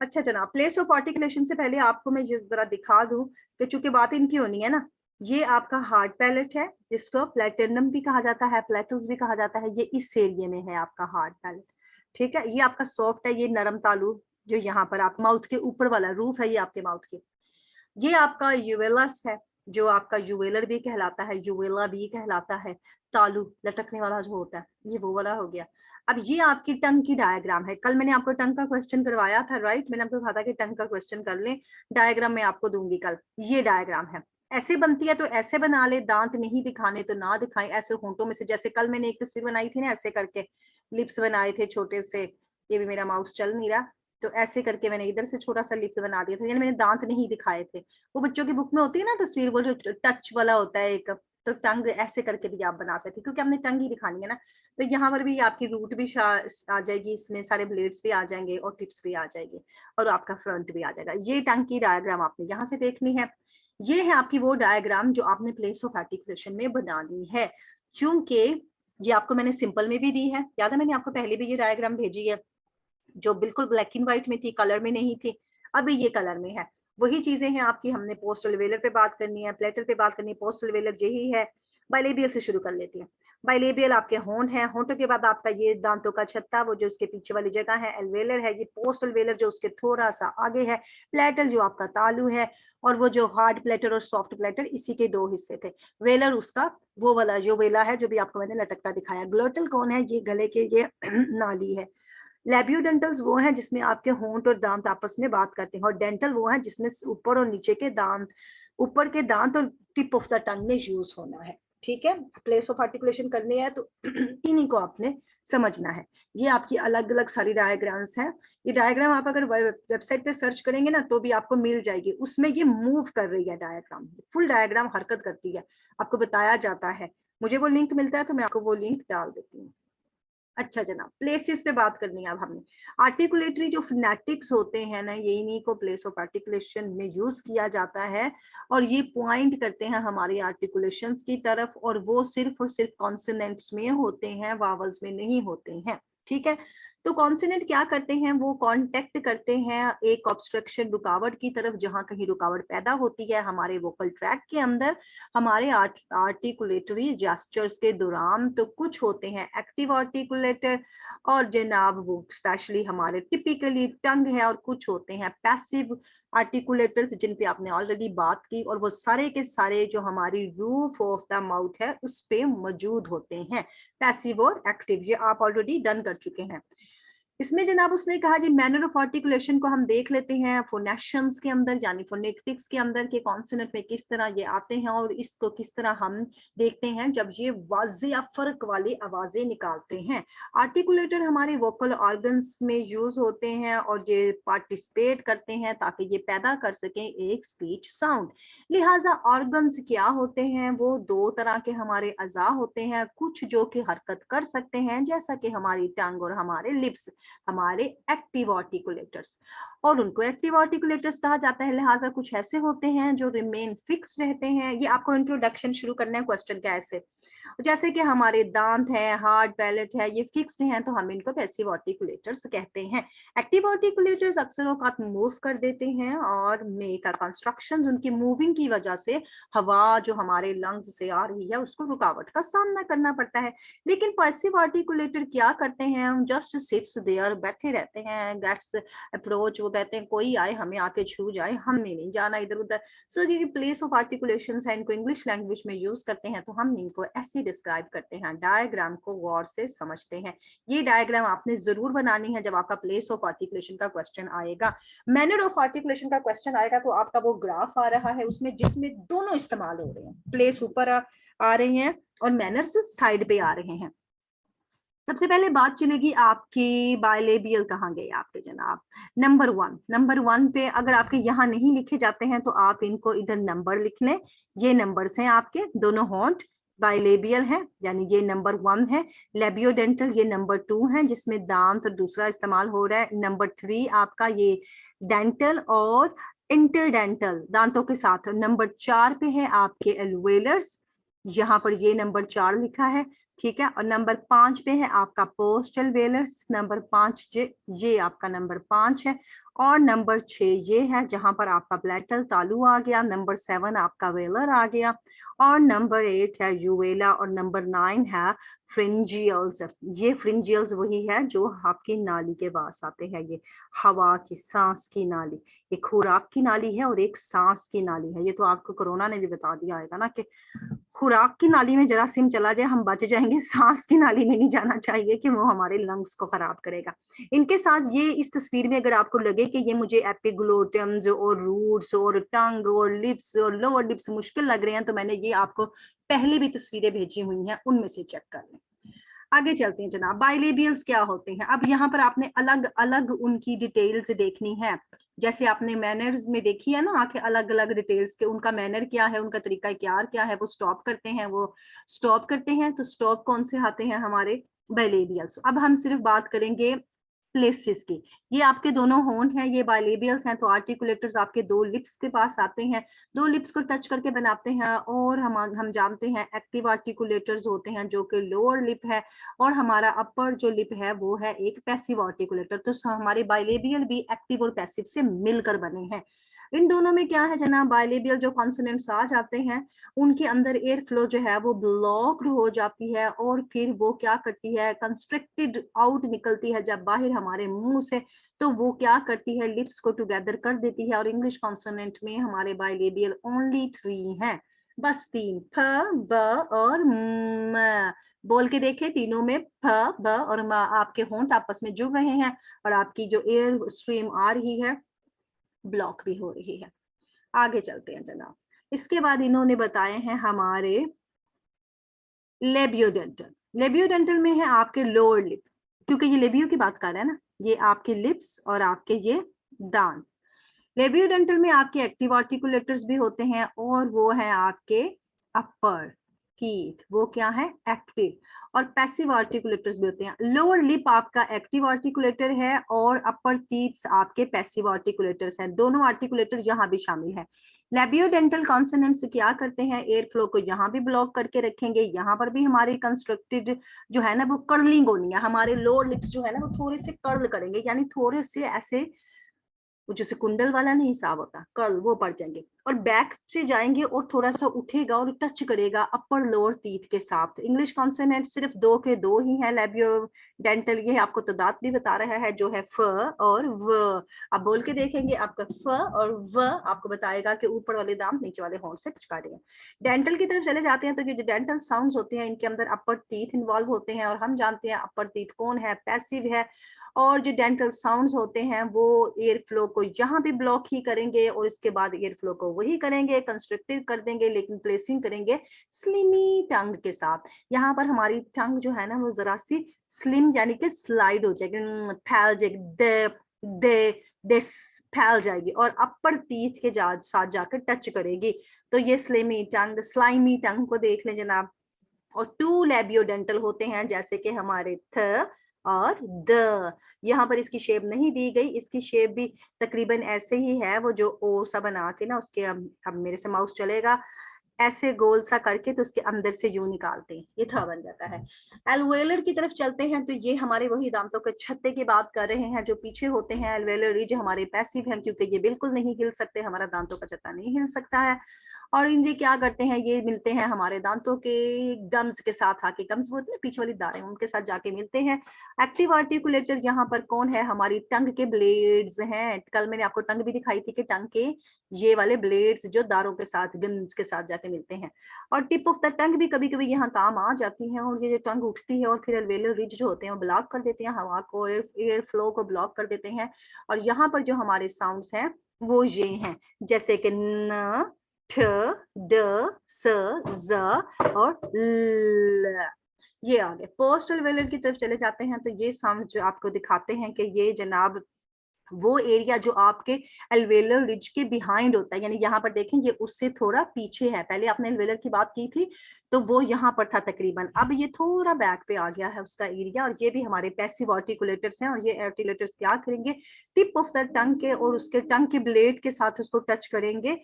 अच्छा जनाब, place of articulation से पहले आपको मैं जरा दिखा दूं कि चूंकि बात इनकी होनी है ना, ये आपका हार्ड पैलेट है जिसको प्लेटिनम भी कहा जाता है, प्लेटल्स भी कहा जाता है, ये इस एरिया में है आपका हार्ड पैलेट। ठीक है, ये आपका सॉफ्ट है, ये नरम तालु जो यहाँ पर आप माउथ के ऊपर वाला रूफ है, ये आपके माउथ के। ये आपका यूवेलस है जो आपका यूवेलर भी कहलाता है, यूवेला भी कहलाता है, तालु लटकने वाला जो होता है, ये वो वाला हो गया। अब ये आपकी टंग की डायग्राम है। कल मैंने आपको टंग का क्वेश्चन करवाया था, राइट? मैंने आपको कहा था कि टंग का क्वेश्चन कर लें, डायग्राम मैं आपको दूंगी कल। ये डायग्राम है, ऐसे बनती है तो ऐसे बना ले, दांत नहीं दिखाने तो ना दिखाएं, ऐसे होंठों में से, जैसे कल मैंने एक तस्वीर बनाई थी ना ऐसे करके, लिप्स बनाए थे छोटे से। ये भी मेरा माउस चल नहीं रहा, तो ऐसे करके मैंने इधर से छोटा सा लिप्स बना दिया था, यानी मैंने दांत नहीं दिखाए थे। वो बच्चों की बुक में होती है ना तस्वीर, वो जो टच वाला होता है एक, तो टंग ऐसे करके भी आप बना सकते, क्योंकि हमने टंग ही दिखानी है ना। तो यहाँ पर भी आपकी रूट भी आ जाएगी, इसमें सारे ब्लेड्स भी आ जाएंगे और टिप्स भी आ जाएगी, और आपका फ्रंट भी आ जाएगा। ये टंग की डायग्राम आपने यहाँ से देखनी है। ये है आपकी वो डायग्राम जो आपने प्लेस ऑफ आर्टिकुलेशन में बनानी है। क्योंकि ये आपको मैंने सिंपल में भी दी है, याद है मैंने आपको पहले भी ये डायग्राम भेजी है, जो बिल्कुल ब्लैक एंड व्हाइट में थी, कलर में नहीं थी, अभी ये कलर में है। वही चीजें हैं आपकी, हमने पोस्टल वेलर पे बात करनी है, प्लेटर पे बात करनी है, पोस्टल वेलर यही है। बाइलेबियल से शुरू कर लेती है। बाइलेबियल आपके होंठ है, होंठों के बाद आपका ये दांतों का छत्ता, वो जो उसके पीछे वाली जगह है, एलवेलर है। ये पोस्टल वेलर जो उसके थोड़ा सा आगे है, प्लेटर जो आपका तालू है, और वो जो हार्ड प्लेटर और सॉफ्ट प्लेटर, इसी के दो हिस्से थे। वेलर उसका वो वाला जो वेला है जो भी आपको मैंने लटकता दिखाया। ग्लोटल कौन है? ये गले के ये नाली है। लैबियोडेंटल्स वो हैं जिसमें आपके होंठ और दांत आपस में बात करते हैं, और डेंटल वो है जिसमें ऊपर और नीचे के दांत, ऊपर के दांत और टिप ऑफ द टंग में यूज होना है। ठीक है, प्लेस ऑफ आर्टिकुलेशन करनी है तो इन्हीं को आपने समझना है। ये आपकी अलग अलग सारी डायग्राम्स हैं। ये डायग्राम आप अगर वेबसाइट पे सर्च करेंगे ना तो भी आपको मिल जाएगी, उसमें ये मूव कर रही है डायग्राम, फुल डायग्राम हरकत करती है, आपको बताया जाता है। मुझे वो लिंक मिलता है तो मैं आपको वो लिंक डाल देती हूँ। अच्छा जनाब, प्लेसेस पे बात करनी है अब हमने। आर्टिकुलेटरी जो फिनेटिक्स होते हैं ना, ये इन्हीं को प्लेस ऑफ आर्टिकुलेशन में यूज किया जाता है, और ये पॉइंट करते हैं हमारी आर्टिकुलेशंस की तरफ, और वो सिर्फ और सिर्फ कॉन्सोनेंट्स में होते हैं, वावल्स में नहीं होते हैं। ठीक है, तो कॉन्सोनेंट क्या करते हैं? वो कॉन्टेक्ट करते हैं एक ऑब्स्ट्रक्शन, रुकावट की तरफ, जहां कहीं रुकावट पैदा होती है हमारे वोकल ट्रैक के अंदर, हमारे आर्टिकुलेटरी जेस्चर्स के दौरान। तो कुछ होते हैं एक्टिव आर्टिकुलेटर, और जनाब वो स्पेशली हमारे टिपिकली टंग है, और कुछ होते हैं पैसिव आर्टिकुलेटर्स जिन पे आपने ऑलरेडी बात की, और वो सारे के सारे जो हमारी रूफ ऑफ द माउथ है उस पे मौजूद होते हैं। पैसिव और एक्टिव ये आप ऑलरेडी डन कर चुके हैं। इसमें जनाब उसने कहा जी मैनर ऑफ आर्टिकुलेशन को हम देख लेते हैं फोनेशंस के अंदर, यानी फोनेटिक्स के अंदर के कॉन्सोनेंट में किस तरह ये आते हैं, और इसको किस तरह हम देखते हैं जब ये वाज़े या फर्क वाली आवाजें निकालते हैं। आर्टिकुलेटर हमारे वोकल ऑर्गन्स में यूज होते हैं, और ये पार्टिसिपेट करते हैं ताकि ये पैदा कर सकें एक स्पीच साउंड। लिहाजा ऑर्गन्स क्या होते हैं? वो दो तरह के हमारे अज़ा होते हैं, कुछ जो कि हरकत कर सकते हैं जैसा कि हमारी टंग और हमारे लिप्स, हमारे एक्टिव आर्टिकुलेटर्स, और उनको एक्टिव आर्टिकुलेटर्स कहा जाता है। लिहाजा कुछ ऐसे होते हैं जो रिमेन फिक्स रहते हैं। ये आपको इंट्रोडक्शन शुरू करना है क्वेश्चन का ऐसे, जैसे कि हमारे दांत है, हार्ड पैलेट है, ये फिक्स्ड हैं तो हम इनको पैसिव आर्टिकुलेटर्स कहते हैं। एक्टिव आर्टिकुलेटर्स अक्सर औकात मूव कर देते हैं, और मेक कंस्ट्रक्शन, उनकी मूविंग की वजह से हवा जो हमारे लंग्स से आ रही है उसको रुकावट का सामना करना पड़ता है। लेकिन पैसिव आर्टिकुलेटर क्या करते हैं? जस्ट सिट्स देयर, बैठे रहते हैं, गेट्स अप्रोच, वो कहते हैं कोई आए हमें आके छू जाए, हमने नहीं जाना इधर उधर। सो ये प्लेस ऑफ आर्टिकुलेशन है, इनको इंग्लिश लैंग्वेज में यूज करते हैं, तो हम इनको ऐसे डिस्क्राइब करते हैं। डायग्राम को गौर से समझते हैं। ये डायग्राम आपने जरूर बनानी है जब आपका प्लेस ऑफ आर्टिकुलेशन का क्वेश्चन आएगा। मैनर ऑफ आर्टिकुलेशन का क्वेश्चन आएगा तो आपका वो ग्राफ आ रहा है, उसमें जिसमें दोनों इस्तेमाल हो रहे हैं, प्लेस ऊपर आ रहे हैं और मैनर्स साइड पे आ रहे हैं। सबसे पहले बात चलेगी आपकी बायलेबियल कहाँ गए आपके जनाब। नंबर वन पे अगर आपके यहाँ नहीं लिखे जाते हैं तो आप इनको इधर नंबर लिख लें। ये नंबर्स हैं आपके, दोनों हॉन्ट बायलेबियल है, यानी ये नंबर 1 है। लेबियोडेंटल ये नंबर 2 है जिसमें दांत और दूसरा इस्तेमाल हो रहा है। नंबर 3 आपका ये डेंटल और इंटरडेंटल दांतों के साथ। नंबर 4 पे है आपके एल्वेलर्स, यहाँ पर ये नंबर 4 लिखा है। ठीक है, और नंबर 5 पे है आपका पोस्टल वेलर्स, नंबर 5 ये आपका नंबर 5 है। और नंबर 6 ये है जहां पर आपका प्लेटल तालु आ गया, नंबर 7 आपका वेलर आ गया, और नंबर 8 है यूवेला, और नंबर 9 है फ्रिंजियल्स। ये फ्रिंजियल्स वही है जो आपकी नाली के पास आते हैं, ये हवा की सांस की नाली, एक खुराक की नाली है और एक सांस की नाली है। ये तो आपको कोरोना ने भी बता दिया है ना कि खुराक की नाली में जरासीम चला जाए हम बच जाएंगे, सांस की नाली में नहीं जाना चाहिए कि वो हमारे लंग्स को खराब करेगा। इनके साथ ये इस तस्वीर में अगर आपको लगे कि ये मुझे एपिग्लोटम्स और रूट्स और टंग और लिप्स और लोअर लिप्स मुश्किल लग रहे हैं, तो मैंने ये आपको पहले भी तस्वीरें भेजी हुई हैं, उनमें से चेक कर लें। आगे चलते हैं जनाब, बाइलेबियल्स क्या होते हैं। अब यहाँ पर आपने अलग अलग उनकी डिटेल्स देखनी है, जैसे आपने मैनर्स में देखी है ना आके अलग अलग डिटेल्स के, उनका मैनर क्या है, उनका तरीका कार क्या है, वो स्टॉप करते हैं, वो स्टॉप करते हैं, तो स्टॉप कौन से आते हैं हमारे बाइलेबियल्स। अब हम सिर्फ बात करेंगे प्लेसेस की। ये आपके दोनों होंठ हैं, ये बाइलेबियल्स हैं, तो आर्टिकुलेटर्स आपके दो लिप्स के पास आते हैं, दो लिप्स को टच करके बनाते हैं, और हम जानते हैं एक्टिव आर्टिकुलेटर्स होते हैं जो कि लोअर लिप है, और हमारा अपर जो लिप है वो है एक पैसिव आर्टिकुलेटर। तो हमारे बाइलेबियल भी एक्टिव और पैसिव से मिलकर बने हैं। इन दोनों में क्या है जनाब, बाइलेबियल जो कॉन्सोनेंट्स आ जाते हैं उनके अंदर एयर फ्लो जो है वो ब्लॉक्ड हो जाती है, और फिर वो क्या करती है, कंस्ट्रिक्टेड आउट निकलती है जब बाहर हमारे मुंह से, तो वो क्या करती है, लिप्स को टुगेदर कर देती है। और इंग्लिश कॉन्सोनेंट में हमारे बाइलेबियल ओनली 3 हैं, बस 3, फ, ब और म। बोल के देखे, तीनों में फ, ब और म आपके होंठ आपस में जुड़ रहे हैं, और आपकी जो एयर स्ट्रीम आ रही है ब्लॉक भी हो रही है। आगे चलते हैं जनाब, इसके बाद इन्होंने बताए हैं हमारे लेबियोडेंटल। लेबियोडेंटल में है आपके लोअर लिप, क्योंकि ये लेबियो की बात कर रहे हैं ना, ये आपके लिप्स और आपके ये दांत। लेबियोडेंटल में आपके एक्टिव आर्टिकुलेटर्स भी होते हैं, और वो है आपके अपर टीथ, वो क्या है, एक्टिव, और पैसिव आर्टिकुलेटर्स भी होते हैं। लोअर लिप आपका एक्टिव आर्टिकुलेटर है, और अपर टीथ आपके पैसिव आर्टिकुलेटर्स हैं, दोनों आर्टिकुलेटर यहाँ भी शामिल है। लेबियोडेंटल कॉन्सोनेंट्स क्या करते हैं, एयर फ्लो को यहाँ भी ब्लॉक करके रखेंगे, यहाँ पर भी हमारी कंस्ट्रक्टेड जो है ना वो कर्लिंग होनी है, हमारे लोअर लिप्स जो है ना वो थोड़े से कर्ल करेंगे, यानी थोड़े से ऐसे, वो जैसे कुंडल वाला नहीं हिसाब होता, कर्ल वो पड़ जाएंगे, और बैक से जाएंगे और थोड़ा सा उठेगा और टच करेगा अपर लोअर टीथ के साथ। इंग्लिश कॉन्सोनेंट सिर्फ 2 के 2 ही है लेबियो डेंटल, ये आपको तादाद भी बता रहा है जो है फ और व। आप बोल के देखेंगे, आपका फ और व आपको बताएगा कि ऊपर वाले दांत नीचे वाले होंठ से टच करेंगे। डेंटल की तरफ चले जाते हैं, तो जो डेंटल साउंड्स होते हैं इनके अंदर अपर टीथ इन्वॉल्व होते हैं, और हम जानते हैं अपर टीथ कौन है, पैसिव है, और जो डेंटल साउंड्स होते हैं वो एयर फ्लो को यहाँ भी ब्लॉक ही करेंगे, और इसके बाद एयर फ्लो को वही करेंगे, कंस्ट्रक्टेड कर देंगे, लेकिन प्लेसिंग करेंगे स्लिमी टंग के साथ। यहाँ पर हमारी टंग जो है ना वो जरा सी स्लिम यानी कि स्लाइड हो जाएगी, फैल जाएगी, दे फैल जाएगी, और अपर टीथ के साथ जाकर टच करेगी, तो ये स्लिमी टंग, स्लाइमी टंग को देख लें जनाब। और 2 लेबियोडेंटल होते हैं, जैसे कि हमारे थ और द। यहाँ पर इसकी शेप नहीं दी गई, इसकी शेप भी तकरीबन ऐसे ही है, वो जो ओ सा बना के ना उसके, अब मेरे से माउस चलेगा, ऐसे गोल सा करके तो उसके अंदर से यूं निकालते हैं, ये था बन जाता है। एल्वेलर की तरफ चलते हैं, तो ये हमारे वही दांतों के छत्ते की बात कर रहे हैं जो पीछे होते हैं। एल्वेलर रिज हमारे पैसिव हैं, क्योंकि ये बिल्कुल नहीं हिल सकते, हमारा दांतों का छत्ता नहीं हिल सकता है। और इनसे क्या करते हैं, ये मिलते हैं हमारे दांतों के गम्स के साथ, आके गम्स बोलते हैं पीछे वाली दारें, उनके साथ जाके मिलते हैं। एक्टिव आर्टिकुलेटर यहाँ पर कौन है, हमारी टंग के ब्लेड्स हैं। कल मैंने आपको टंग भी दिखाई थी कि टंग के ये वाले ब्लेड्स जो दारों के साथ गम्स के साथ जाके मिलते हैं। और टिप ऑफ द टंग भी कभी कभी यहाँ काम आ जाती है, और ये जो टंग उठती है और फिर एल्वेलर रिज जो होते हैं वो ब्लॉक कर देते हैं हवा को, एयर फ्लो को ब्लॉक कर देते हैं। और यहाँ पर जो हमारे साउंड्स हैं वो ये हैं, जैसे कि न, ठ, ड, स, ज और ल। ये आ गए। पोस्ट एल्वेलर की तरफ चले जाते हैं, तो ये साउंड जो आपको दिखाते हैं कि ये जनाब वो एरिया जो आपके एल्वेलर रिज के बिहाइंड होता है, यानी यहाँ पर देखें ये उससे थोड़ा पीछे है। पहले आपने एल्वेलर की बात की थी तो वो यहाँ पर था तकरीबन, अब ये थोड़ा बैक पे आ गया है उसका एरिया, और ये भी हमारे पैसिव आर्टिकुलेटर्स हैं। और ये आर्टिकुलेटर्स क्या करेंगे, टिप ऑफ द टंग के और उसके टंग के ब्लेड के साथ उसको टच करेंगे,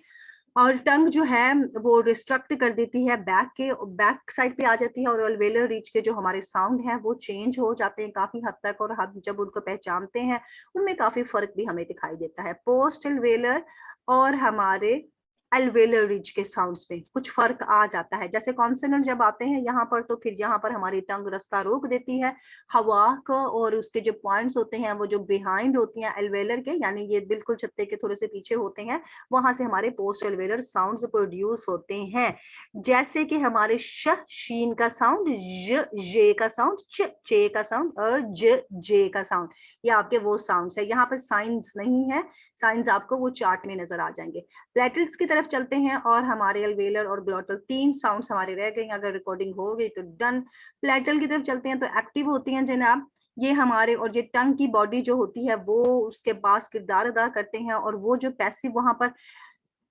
और टंग जो है वो रिस्ट्रक्ट कर देती है, बैक साइड पे आ जाती है, और अल्वेलर रीच के जो हमारे साउंड हैं वो चेंज हो जाते हैं काफी हद तक, और हम जब उनको पहचानते हैं उनमें काफी फर्क भी हमें दिखाई देता है। पोस्ट अल्वेलर और हमारे अल्वेलर रिज के साउंड्स में कुछ फर्क आ जाता है। जैसे कॉन्सोनेंट जब आते हैं यहाँ पर, तो फिर यहाँ पर हमारी टंग रास्ता रोक देती है हवा को, और उसके जो पॉइंट्स होते हैं वो जो बिहाइंड होती हैं अल्वेलर के, यानी ये बिल्कुल छत्ते के थोड़े से पीछे होते हैं, वहां से हमारे पोस्ट अल्वेलर साउंड्स प्रोड्यूस होते हैं। जैसे कि हमारे श शीन का साउंड, ज जे का साउंड, च चे का साउंड, और ज जे का साउंड, ये आपके वो साउंड्स है। यहाँ पर साइंस नहीं है, साइंस आपको वो चार्ट में नजर आ जाएंगे। प्लेटल्स की तरफ चलते हैं, और हमारे अल्वेलर और ग्लोटल तीन साउंड्स हमारे रह गए। अगर रिकॉर्डिंग हो गई तो डन। प्लेटल की तरफ चलते हैं तो एक्टिव होती हैं जनाब ये हमारे, और ये टंग की बॉडी जो होती है वो उसके पास किरदार अदा करते हैं, और वो जो पैसिव वहां पर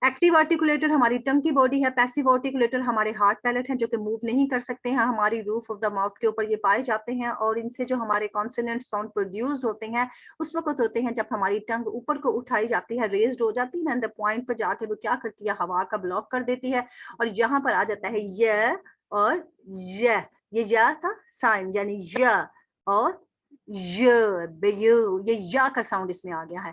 एक्टिव आर्टिकुलेटर हमारी टंग की बॉडी है, पैसिव आर्टिकुलेटर हमारे हार्ट पैलेट हैं जो कि मूव नहीं कर सकते हैं, हमारी रूफ ऑफ द माउथ के ऊपर ये पाए जाते हैं, और इनसे जो हमारे कॉन्सोनेंट साउंड प्रोड्यूस्ड होते हैं उस वक्त होते हैं जब हमारी टंग ऊपर को उठाई जाती है, रेज्ड हो जाती है, एंड द पॉइंट पर जाके वो क्या करती है, हवा का ब्लॉक कर देती है, और यहाँ पर आ जाता है य और ये या का साइन, यानी य और य, ये या का साउंड इसमें आ गया है।